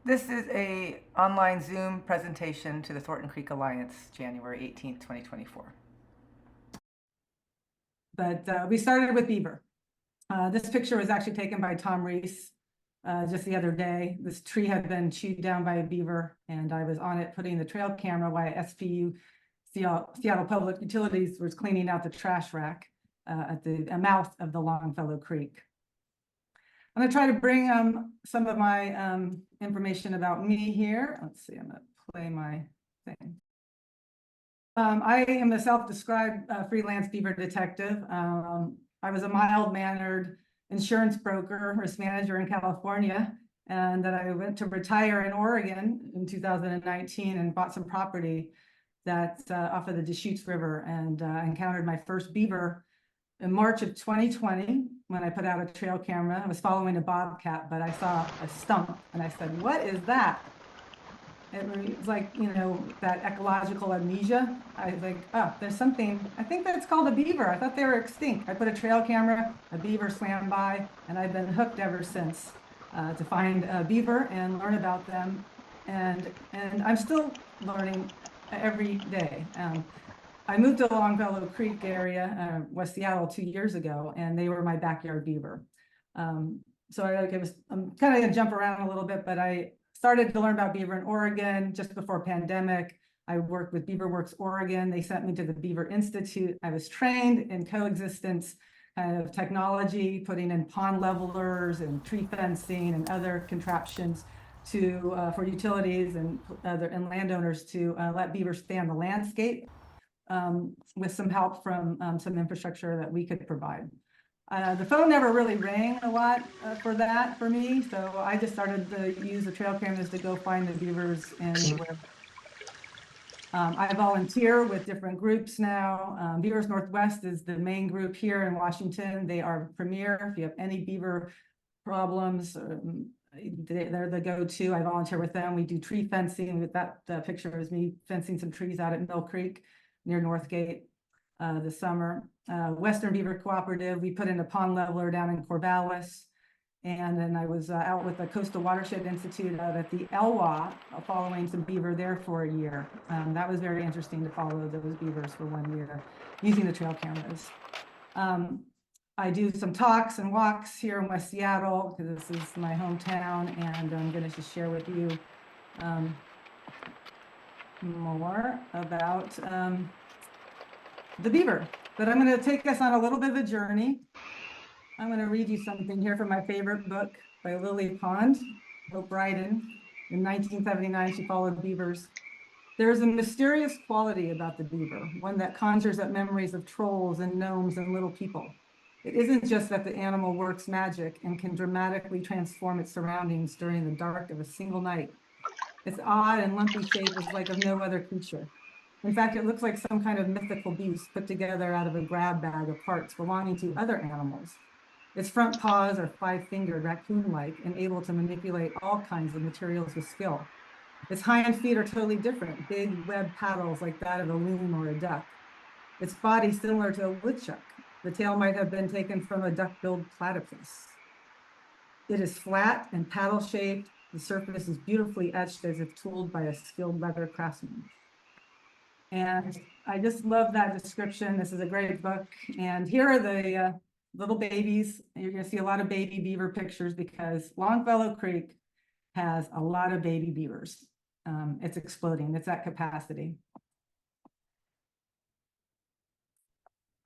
This is a online Zoom presentation to the Thornton Creek Alliance, January 18th, 2024. But we started with Beaver. This picture was actually taken by Tom Reese just the other day. This tree had been chewed down by a beaver, and I was on it putting the trail camera while SPU, Seattle Public Utilities, was cleaning out the trash rack at the mouth of the Longfellow Creek. I'm going to try to bring some of my information about me here. Let's see, I'm going to play my thing. I am a self-described freelance beaver detective. I was a mild-mannered insurance broker, risk manager in California, and then I went to retire in Oregon in 2019 and bought some property that's off of the Deschutes River, and encountered my first beaver in March of 2020 when I put out a trail camera. I was following a bobcat, but I saw a stump and I said, "What is that?" It was like, you know, that ecological amnesia. I was like, oh, there's something, I think that's called a beaver. I thought they were extinct. I put a trail camera, a beaver swam by, and I've been hooked ever since to find a beaver and learn about them. And I'm still learning every day. I moved to Longfellow Creek area, West Seattle, 2 years ago, and they were my backyard beaver. So I'm kind of gonna jump around a little bit, but I started to learn about beaver in Oregon just before pandemic. I worked with BeaverWorks Oregon. They sent me to the Beaver Institute. I was trained in coexistence kind of technology, putting in pond levelers and tree fencing and other contraptions to for utilities and landowners to let beavers stay on the landscape with some help from some infrastructure that we could provide. The phone never really rang a lot for me, so I just started to use the trail cameras to go find the beavers. And I volunteer with different groups now. Beavers Northwest is the main group here in Washington. They are premier. If you have any beaver problems, they're the go-to. I volunteer with them. We do tree fencing. With that picture is me fencing some trees out at Mill Creek near Northgate this summer. Western Beaver Cooperative, we put in a pond leveler down in Corvallis. And then I was out with the Coastal Watershed Institute out at the Elwha, following some beaver there for a year. That was very interesting to follow those beavers for 1 year using the trail cameras. I do some talks and walks here in West Seattle because this is my hometown, and I'm going to just share with you more about the beaver. But I'm going to take us on a little bit of a journey. I'm going to read you something here from my favorite book by Lily Pond, Hope Bryden. In 1979, she followed beavers. There is a mysterious quality about the beaver, one that conjures up memories of trolls and gnomes and little people. It isn't just that the animal works magic and can dramatically transform its surroundings during the dark of a single night. Its odd and lumpy shape is like of no other creature. In fact, it looks like some kind of mythical beast put together out of a grab bag of parts belonging to other animals. Its front paws are 5-fingered, raccoon-like, and able to manipulate all kinds of materials with skill. Its hind feet are totally different, big webbed paddles like that of a loon or a duck. Its body similar to a woodchuck. The tail might have been taken from a duck-billed platypus. It is flat and paddle-shaped. The surface is beautifully etched as if tooled by a skilled leather craftsman. And I just love that description. This is a great book. And here are the little babies. You're going to see a lot of baby beaver pictures because Longfellow Creek has a lot of baby beavers. It's exploding. It's at capacity.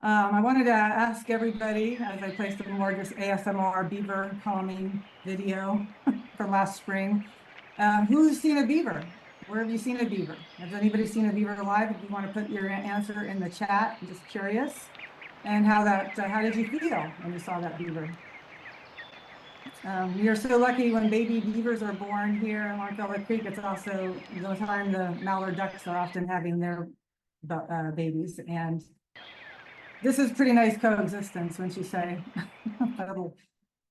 I wanted to ask everybody, as I play some more just ASMR beaver calming video from last spring, who's seen a beaver? Where have you seen a beaver? Has anybody seen a beaver live? If you want to put your answer in the chat, I'm just curious. And how did you feel when you saw that beaver? We are so lucky when baby beavers are born here in Longfellow Creek. It's also the time the mallard ducks are often having their babies. And this is pretty nice coexistence, wouldn't you say?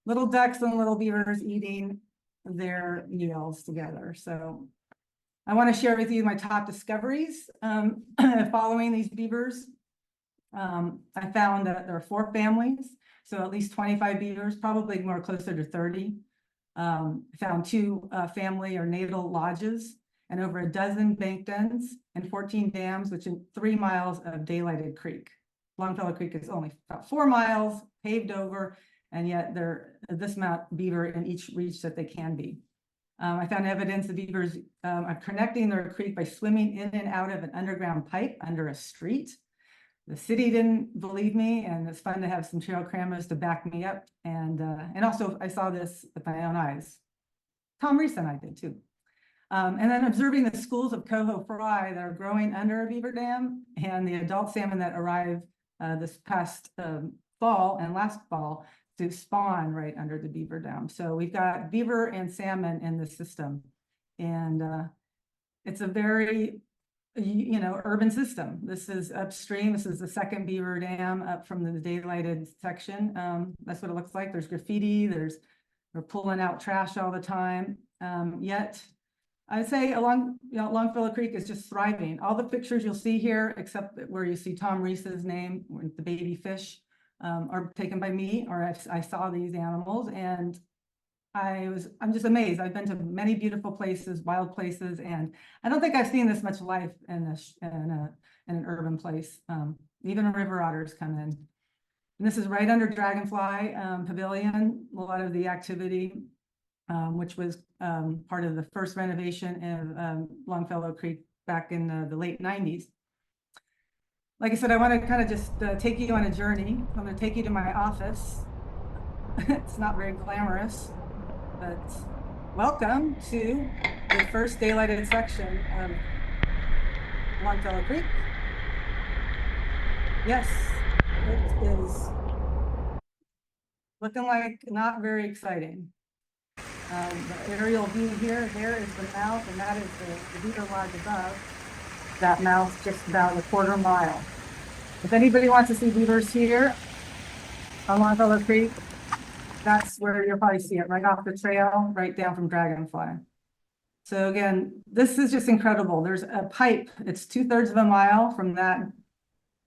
little ducks and little beavers eating their meals together. So I want to share with you my top discoveries following these beavers. I found that there are 4 families, so at least 25 beavers, probably more closer to 30. Found two family or natal lodges and over a dozen bank dens and 14 dams, which in 3 miles of daylighted creek. Longfellow Creek is only about 4 miles paved over, and yet they're this amount beaver in each reach that they can be. I found evidence the beavers are connecting their creek by swimming in and out of an underground pipe under a street. The city didn't believe me, and it's fun to have some trail cameras to back me up. And also I saw this with my own eyes. Tom Reese and I did too. And then observing the schools of coho fry that are growing under a beaver dam and the adult salmon that arrived this past fall and last fall to spawn right under the beaver dam. So we've got beaver and salmon in the system, and it's a very, urban system. This is upstream. This is the second beaver dam up from the daylighted section. That's what it looks like. There's graffiti. We're pulling out trash all the time. Yet I'd say Longfellow Creek is just thriving. All the pictures you'll see here, except where you see Tom Reese's name, the baby fish, are taken by me, or I saw these animals, and I'm just amazed. I've been to many beautiful places, wild places, and I don't think I've seen this much life in an urban place. Even river otters come in. And this is right under Dragonfly Pavilion. A lot of the activity, which was part of the first renovation of Longfellow Creek back in the late 90s. Like I said, I want to kind of just take you on a journey. I'm going to take you to my office. It's not very glamorous, but welcome to the first daylighted section of Longfellow Creek. Yes, it is looking like not very exciting. The aerial view here, there is the mouth, and that is the beaver lodge above. That mouth just about a 1/4 mile. If anybody wants to see beavers here on Longfellow Creek, that's where you'll probably see it, right off the trail, right down from Dragonfly. So again, this is just incredible. There's a pipe, it's 2/3 of a mile from that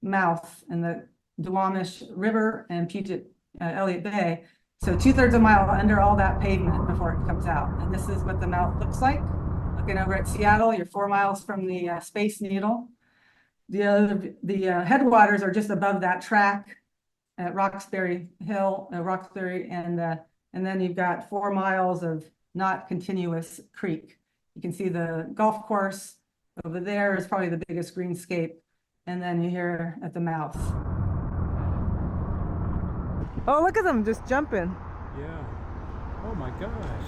mouth in the Duwamish River and Puget Elliott Bay. So 2/3 of a mile under all that pavement before it comes out. And this is what the mouth looks like. Looking over at Seattle, you're 4 miles from the Space Needle. The headwaters are just above that track at Roxbury Hill, Roxbury, and then you've got 4 miles of not continuous creek. You can see the golf course over there is probably the biggest greenscape, and then you're here at the mouth. Oh, look at them just jumping. Yeah. Oh my gosh.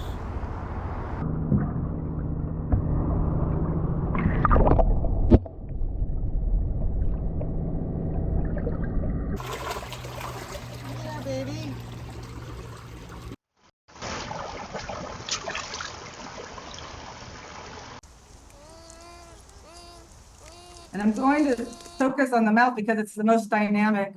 Yeah, baby. And I'm going to focus on the mouth because it's the most dynamic